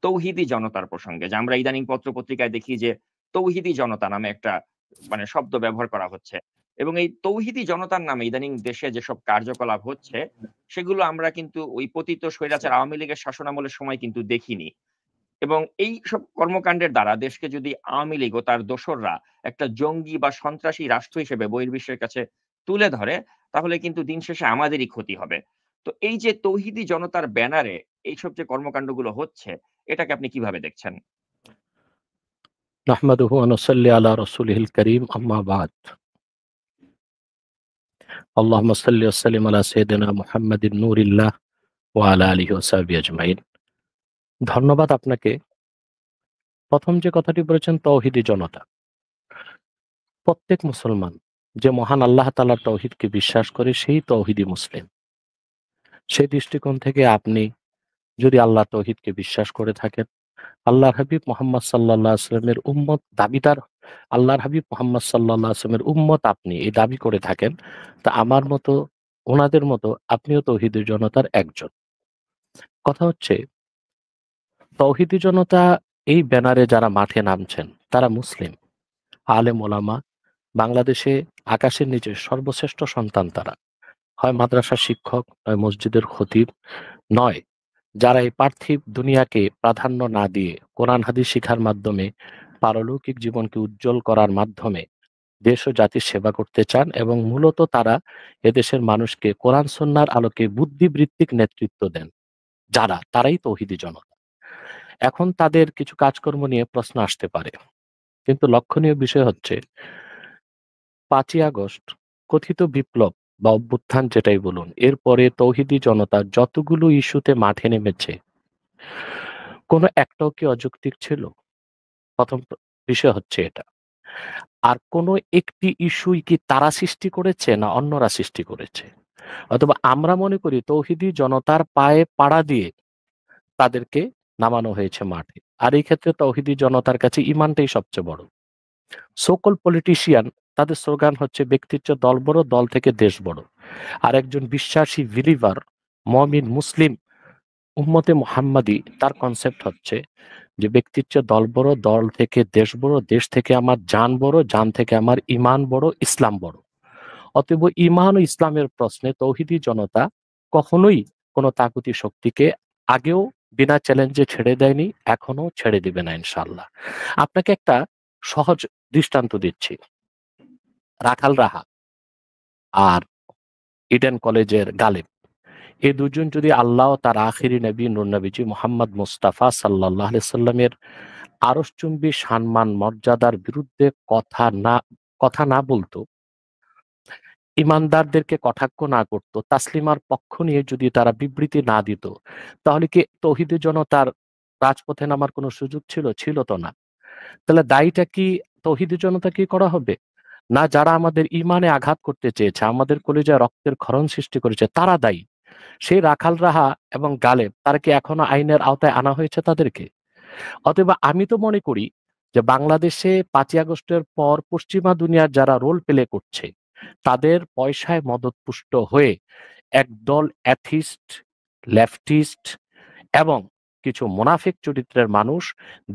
তৌহিদি জনতার প্রসঙ্গে, যে আমরা ইদানিং পত্র-পত্রিকায় দেখি যে তৌহিদি জনতা নামে একটা মানে শব্দ ব্যবহার করা হচ্ছে। এবং এই তৌহিদি জনতার নামে ইদানিং দেশে যেসব কার্যকলাপ হচ্ছে, সেগুলো আমরা কিন্তু ওই পতিত স্বৈরাচার আওয়ামী লীগের শাসনামলের সময় কিন্তু দেখিনি। এবং এইসব কর্মকাণ্ডের দ্বারা দেশকে যদি আওয়ামী লীগ ও তার দোসররা একটা জঙ্গি বা সন্ত্রাসী রাষ্ট্র হিসেবে বহির্বিশ্বের কাছে তুলে ধরে, তাহলে কিন্তু দিন শেষে আমাদেরই ক্ষতি হবে। তো এই যে তৌহিদি জনতার ব্যানারে এইসব যে কর্মকাণ্ডগুলো হচ্ছে, এটাকে আপনি কিভাবে দেখছেন? নাহমাদুহু ওয়া নুসাল্লি আলা রাসূলিহিল কারীম, আম্মা বাদ। আল্লাহুম্মা সাল্লি ওয়া সাল্লিম আলা সাইয়্যিদিনা মুহাম্মাদিন নূরিল্লাহ ওয়া আলা আলিহি ওয়া সাহবিহি আজমাইন। ধন্যবাদ আপনাকে। প্রথম যে কথাটি বলেছেন তৌহিদি জনতা। প্রত্যেক মুসলমান যে মহান আল্লাহ তাআলার তৌহিদকে বিশ্বাস করে সেই তৌহিদি মুসলিম। সেই দৃষ্টিকোণ থেকে আপনি যদি আল্লাহর তৌহিদকে বিশ্বাস করে থাকেন, আল্লাহর হাবিব মুহাম্মদ সাল্লাল্লাহু আলাইহি ওয়াসাল্লামের উম্মত দাবিদার, আল্লাহর হাবিব মুহাম্মদ সাল্লাল্লাহু আলাইহি ওয়াসাল্লামের উম্মত আপনি এই দাবি করে থাকেন, তা আমার মতো ওনাদের মতো আপনিও তৌহিদি জনতার একজন। কথা হচ্ছে তৌহিদি জনতা এই ব্যানারে যারা মাঠে নামছেন তারা মুসলিম, আলেম ওলামা, বাংলাদেশে আকাশের নিচে সর্বশ্রেষ্ঠ সন্তান তারা। হয় মাদ্রাসার শিক্ষক, নয় মসজিদের খতিব, নয় যারা এই পার্থিব দুনিয়াকে প্রাধান্য না দিয়ে কোরআন হাদিস শিখার মাধ্যমে পারলৌকিক জীবনকে উজ্জ্বল করার মাধ্যমে দেশ ও জাতির সেবা করতে চান এবং মূলত তারা এদেশের মানুষকে কোরআন সুন্নাহর আলোকে বুদ্ধিবৃত্তিক নেতৃত্ব দেন। যারা তারাই তৌহিদি জনতা। এখন তাদের কিছু কাজকর্ম নিয়ে প্রশ্ন আসতে পারে, কিন্তু লক্ষণীয় বিষয় হচ্ছে ৫ই আগস্ট কথিত বিপ্লব বা অভ্যুত্থান যেটাই বলুন, এরপরে তৌহিদি জনতা যতগুলো ইস্যুতে মাঠে নেমেছে কোনো একটাও কি অযৌক্তিক ছিল? প্রথম বিষয় হচ্ছে এটা। আর কোনো একটি ইস্যুই কি তারা সৃষ্টি করেছে না অন্যরা সৃষ্টি করেছে? অথবা আমরা মনে করি তৌহিদি জনতার পায়ে পাড়া দিয়ে তাদেরকে নামানো হয়েছে মাঠে। আর এই ক্ষেত্রে তৌহিদি জনতার কাছে ঈমানটাই সবচেয়ে বড়। সকল পলিটিশিয়ান তাদের স্লোগান হচ্ছে ব্যক্তির চেয়ে দল বড়, দল থেকে দেশ বড়। আর একজন বিশ্বাসী বিলিভার, মুমিন, মুসলিম, উম্মতে মুহাম্মাদি তার কনসেপ্ট হচ্ছে যে ব্যক্তির চেয়ে দল বড়, দল থেকে দেশ বড়, দেশ থেকে আমার জান বড়, জান থেকে আমার ঈমান বড়, ইসলাম বড়। অতএব ঈমান ও ইসলামের প্রশ্নে তৌহিদি জনতা কখনোই কোনো তাগুতি শক্তিকে আগেও বিনা চ্যালেঞ্জে ছেড়ে দেয়নি, এখনো ছেড়ে দিবে না ইনশাআল্লাহ। আপনাকে একটা সহজ দৃষ্টান্ত দিচ্ছি। রাখাল রাহা আর ইডেন কলেজের গালেব, এই দুজন যদি আল্লাহ ও তার আখিরি নবী নূর নবীজি মুহাম্মদ মুস্তাফা সাল্লাল্লাহু আলাইহি সাল্লামের আরশচুম্বী সম্মান মর্যাদার বিরুদ্ধে কথা না বলতো, ইমানদারদেরকে কটাক্ষ না করত, তাসলিমার পক্ষ নিয়ে যদি তারা বিবৃতি না দিত, তাহলে কি তৌহিদি জনতার রাজপথে নামার কোনো সুযোগ ছিল? ছিল তো না। তাহলে দায়ীটা কি তৌহিদি জনতা কি করা হবে? না, যারা আমাদের ইমানে আঘাত করতে চেয়েছে, আমাদের কলিজায় রক্তের ক্ষরণ সৃষ্টি করেছে, তারা দায়ী। সেই রাখাল রাহা এবং গালেব তারা কি এখনো আইনের আওতায় আনা হয়েছে তাদেরকে? অতএব আমি তো মনে করি যে বাংলাদেশে ৫ই আগস্টের পর পশ্চিমা দুনিয়ার যারা রোল প্লে করছে তাদের পয়সায় মদদপুষ্ট হয়ে একদল অ্যাথিস্ট, লেফটিস্ট এবং কিছু মুনাফিক চরিত্রের মানুষ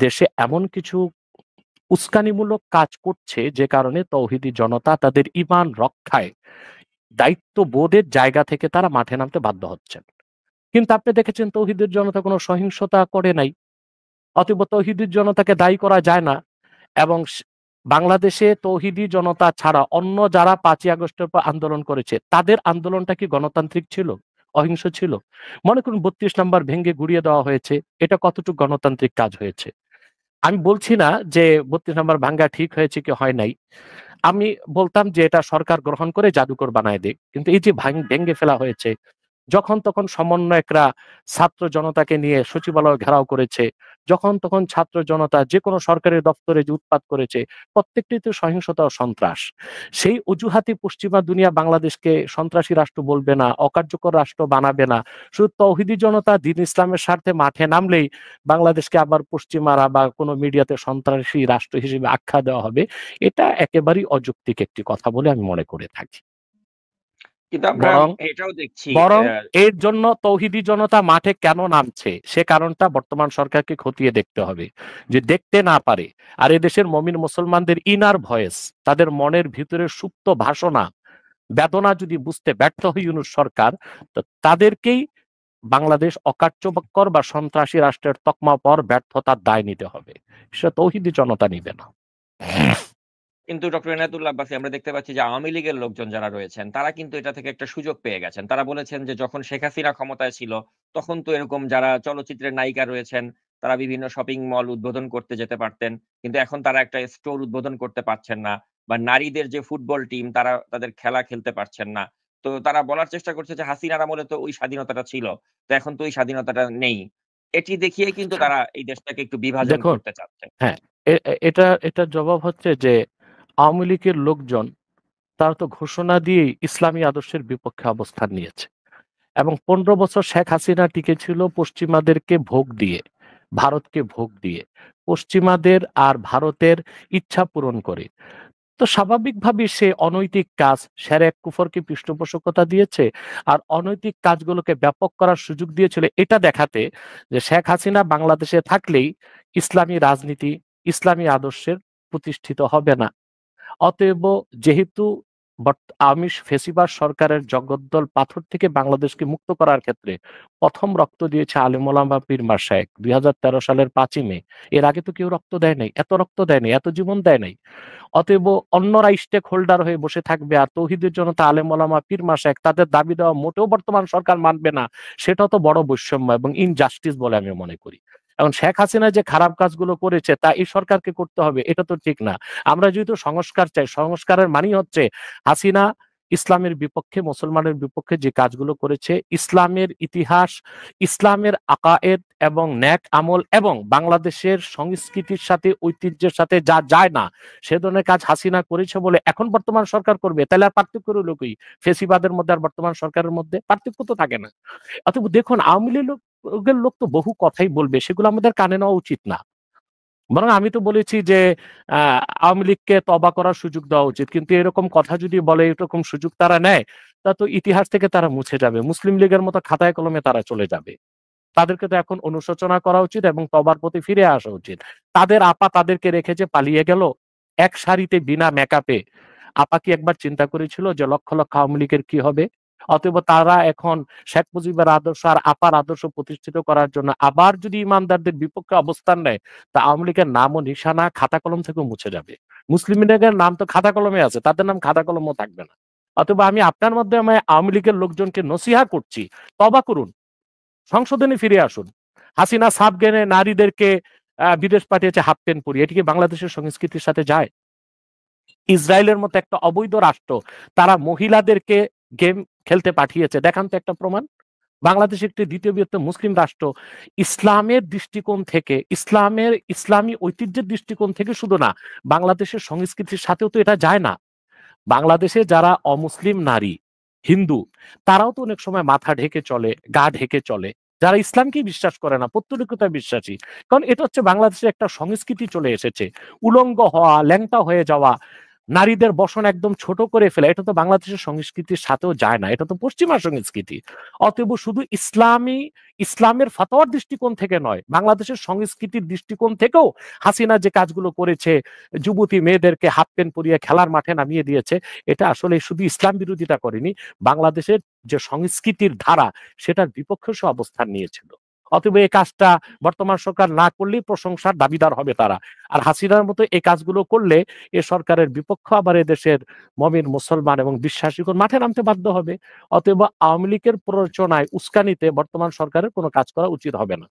দেশে এমন কিছু উস্কানিমূলক কাজ করছে যে কারণে তৌহিদি জনতা তাদের ঈমান রক্ষায় দায়িত্ববোধের জায়গা থেকে তারা মাঠে নামতে বাধ্য হচ্ছেন। কিন্তু আপনি দেখেছেন তৌহিদের জনতা কোনো সহিংসতা করে নাই। অতএব তৌহিদি জনতাকে দায়ী করা যায় না। এবং বাংলাদেশে তৌহিদি জনতা ছাড়া অন্য যারা ৫ই আগস্টের পর আন্দোলন করেছে তাদের আন্দোলনটা কি গণতান্ত্রিক ছিল, অহিংস ছিল? মনে করুন ৩২ নম্বর ভেঙে গুড়িয়ে দেওয়া হয়েছে, এটা কতটুকু গণতান্ত্রিক কাজ হয়েছে? আমি বলছি না যে ৩২ নম্বর ভাঙ্গা ঠিক হয়েছে কি হয় নাই, আমি বলতাম যে এটা সরকার গ্রহণ করে জাদুকর বানায় দিক। কিন্তু এই যে ভেঙে ফেলা হয়েছে, যখন তখন সমন্বয়করা ছাত্র জনতাকে নিয়ে সচিবালয় ঘেরাও করেছে, যখন তখন ছাত্র জনতা যে কোনো সরকারি দপ্তরে যে উৎপাত করেছে, প্রত্যেকটিতে সহিংসতা ও সন্ত্রাস। সেই অজুহাতে পশ্চিমা দুনিয়া বাংলাদেশকে সন্ত্রাসী রাষ্ট্র বলবে না, অকার্যকর রাষ্ট্র বানাবে না। শুধু তৌহিদি জনতা দ্বীন ইসলামের স্বার্থে মাঠে নামলেই বাংলাদেশকে আবার পশ্চিমারা বা কোনো মিডিয়াতে সন্ত্রাসী রাষ্ট্র হিসেবে আখ্যা দেওয়া হবে। এটা একেবারেই অযৌক্তিক একটি কথা বলে আমি মনে করে থাকি। কিন্তু আমরা বরং এটাও দেখছি বরং এর জন্য তৌহিদি জনতা মাঠে কেন নামছে সে কারণটা বর্তমান সরকারকে খতিয়ে দেখতে হবে। যে দেখতে না পারে আর এদেশের মমিন মুসলমানদের ইনার ভয়েস, তাদের মনের ভিতরে সুপ্ত ভাষণা বেদনা যদি বুঝতে ব্যর্থ হয় ইউনূস সরকার, তো তাদেরকেই বাংলাদেশ অকার্যকর বা সন্ত্রাসী রাষ্ট্রের তকমা পর ব্যর্থতার দায় নিতে হবে, সেটা তৌহিদি জনতা নিবে না। কিন্তু ডক্টর এনায়েতুল্লাহ আব্বাসী আমরা দেখতে পাচ্ছি যে আওয়ামী লীগের লোকজন যারা রয়েছেন তারা কিন্তু এটা থেকে একটা সুযোগ পেয়ে গেছেন। তারা বলেছেন যে যখন শেখ হাসিনা ক্ষমতায় ছিল তখন তো এরকম যারা চলচ্চিত্রের নায়িকা রয়েছেন তারা বিভিন্ন শপিং মল উদ্বোধন করতে যেতে পারতেন। কিন্তু এখন তারা একটা স্টোর উদ্বোধন করতে পারছেন না। বা নারীদের যে ফুটবল টিম তারা তাদের খেলা খেলতে পারছেন না। তো তারা বলার চেষ্টা করছে যে হাসিনার আমলে তো ওই স্বাধীনতাটা ছিল। তো এখন তো ওই স্বাধীনতাটা নেই। এটি দেখিয়ে কিন্তু তারা এই দেশটাকে একটু বিভাজন দেখুন, করতে চাচ্ছে। হ্যাঁ, এটার জবাব হচ্ছে যে আওয়ামী লীগের লোকজন তারা তো ঘোষণা দিয়েই ইসলামী আদর্শের বিপক্ষে অবস্থান নিয়েছে এবং 15 বছর শেখ হাসিনা টিকেছিল পশ্চিমাদেরকে ভোগ দিয়ে, ভারতকে ভোগ দিয়ে, পশ্চিমাদের আর ভারতের ইচ্ছা পূরণ করে। তো স্বাভাবিকভাবে সে অনৈতিক কাজ সেরেক কুফরকে পৃষ্ঠপোষকতা দিয়েছে আর অনৈতিক কাজগুলোকে ব্যাপক করার সুযোগ দিয়েছিল এটা দেখাতে যে শেখ হাসিনা বাংলাদেশে থাকলেই ইসলামী রাজনীতি, ইসলামী আদর্শের প্রতিষ্ঠিত হবে না। অতএব যেহেতু আওয়ামী ফেসিবাদ সরকারের জগদ্দল পাথর থেকে বাংলাদেশকে মুক্ত করার ক্ষেত্রে প্রথম রক্ত দিয়েছে আলেম ওলামা পীর মাশায়েখ 2013 সালের 5ই মে। এর আগে তো কেউ রক্ত দেয় নাই, এত রক্ত দেয় নাই, এত জীবন দেয় নাই। অতএব অন্যরা স্টেক হোল্ডার হয়ে বসে থাকবে আর তৌহিদের জনতা আলেম ওলামা পীর মাশায়েখ তাদের দাবি দেওয়া মোটেও বর্তমান সরকার মানবে না, সেটা তো বড় বৈষম্য এবং ইনজাস্টিস বলে আমি মনে করি। এখন শেখ হাসিনা যে খারাপ কাজগুলো করেছে তা এই সরকারকে করতে হবে, এটা তো ঠিক না। আমরা যেহেতু সংস্কার চাই, সংস্কারের মানেই হচ্ছে হাসিনা ইসলামের বিপক্ষে, মুসলমানের বিপক্ষে যে কাজগুলো করেছে, ইসলামের ইতিহাস, ইসলামের আকায়েদ এবং ন্যাক আমল এবং বাংলাদেশের সংস্কৃতির সাথে ঐতিহ্যের সাথে যা যায় না সে ধরনের কাজ হাসিনা করেছে বলে এখন বর্তমান সরকার করবে, তাহলে আর পার্থক্য রইল কি? ফেসিবাদের মধ্যে আর বর্তমান সরকারের মধ্যে পার্থক্য তো থাকে না। অতএব দেখুন, আওয়ামী লীগের লোক তো বহু কথাই বলবে, সেগুলো আমাদের কানে নেওয়া উচিত না। বরং আমি তো বলেছি যে আওয়ামী লীগকে তওবা করার সুযোগ দেওয়া উচিত, কিন্তু এরকম কথা যদি বলে, এরকম সুযোগ তারা নেয়, তা তো ইতিহাস থেকে তারা মুছে যাবে, মুসলিম লীগের মতো খাতায় কলমে তারা চলে যাবে। তাদেরকে তো এখন অনুশোচনা করা উচিত এবং তবার প্রতি ফিরে আসা উচিত। তাদের আপা তাদেরকে রেখে যে পালিয়ে গেল এক সারিতে বিনা মেকআপে, আপা কি একবার চিন্তা করেছিল যে লক্ষ লক্ষ আওয়ামী লীগের কি হবে? অতএব তারা এখন শেখ মুজিবের আদর্শ আর আপার আদর্শ প্রতিষ্ঠিত করার জন্য আবার যদি ইমানদারদের বিপক্ষে অবস্থান নেয়, তা আওয়ামী লীগের নাম ও নিশানা খাতা কলম থেকে মুছে যাবে। মুসলিম লীগের নাম তো খাতা কলমে আছে, তাদের নাম খাতা কলমও থাকবে না। অতএব আমি আপনার মাধ্যমে আওয়ামী লীগের লোকজনকে নসিহা করছি, তওবা করুন, সংশোধনে ফিরে আসুন। হাসিনা সাব গেনে নারীদেরকে বিদেশ পাঠিয়েছে হাফ প্যান্ট পরিয়ে, এটি কি বাংলাদেশের সংস্কৃতির সাথে যায়? ইসরায়েলের মতো একটা অবৈধ রাষ্ট্র তারা মহিলাদেরকে গেম খেলতে পাঠিয়েছে, দেখান তো একটা প্রমাণ। বাংলাদেশ একটি দ্বিতীয় বৃহত্তম মুসলিম রাষ্ট্র, ইসলামের দৃষ্টিকোণ থেকে, ইসলামী ঐতিহ্যের দৃষ্টিকোণ থেকে শুধু না, বাংলাদেশের সংস্কৃতির সাথেও তো এটা যায় না। বাংলাদেশে যারা অমুসলিম নারী, হিন্দু, তারাও তো অনেক সময় মাথা ঢেকে চলে, গা ঢেকে চলে, যারা ইসলামকেই বিশ্বাস করে না, পৌত্তলিকতায় বিশ্বাসী। কারণ এটা হচ্ছে বাংলাদেশের একটা সংস্কৃতি চলে এসেছে। উলঙ্গ হওয়া, ল্যাংটা হয়ে যাওয়া, নারীদের বসন একদম ছোট করে ফেলা, এটা তো বাংলাদেশের সংস্কৃতির সাথেও যায় না, এটা তো পশ্চিমা সংস্কৃতি। অতএব শুধু ইসলামের ফতোয়ার দৃষ্টিকোণ থেকে নয়, বাংলাদেশের সংস্কৃতির দৃষ্টিকোণ থেকেও হাসিনা যে কাজগুলো করেছে, যুবতী মেয়েদেরকে হাফ প্যান্ট পরিয়ে খেলার মাঠে নামিয়ে দিয়েছে, এটা আসলে শুধু ইসলাম বিরোধিতা করেনি, বাংলাদেশের যে সংস্কৃতির ধারা সেটার বিপক্ষে সে অবস্থান নিয়েছিল। অতএব এই কাজটা বর্তমান সরকার না করলেই প্রশংসার দাবিদার হবে তারা। আর হাসিনার মতো এই কাজগুলো করলে এ সরকারের বিপক্ষ আবার এদেশের মমিন মুসলমান এবং বিশ্বাসীগণ মাঠে নামতে বাধ্য হবে। অতএব আওয়ামী লীগের প্ররোচনায়, উস্কানিতে বর্তমান সরকারের কোনো কাজ করা উচিত হবে না।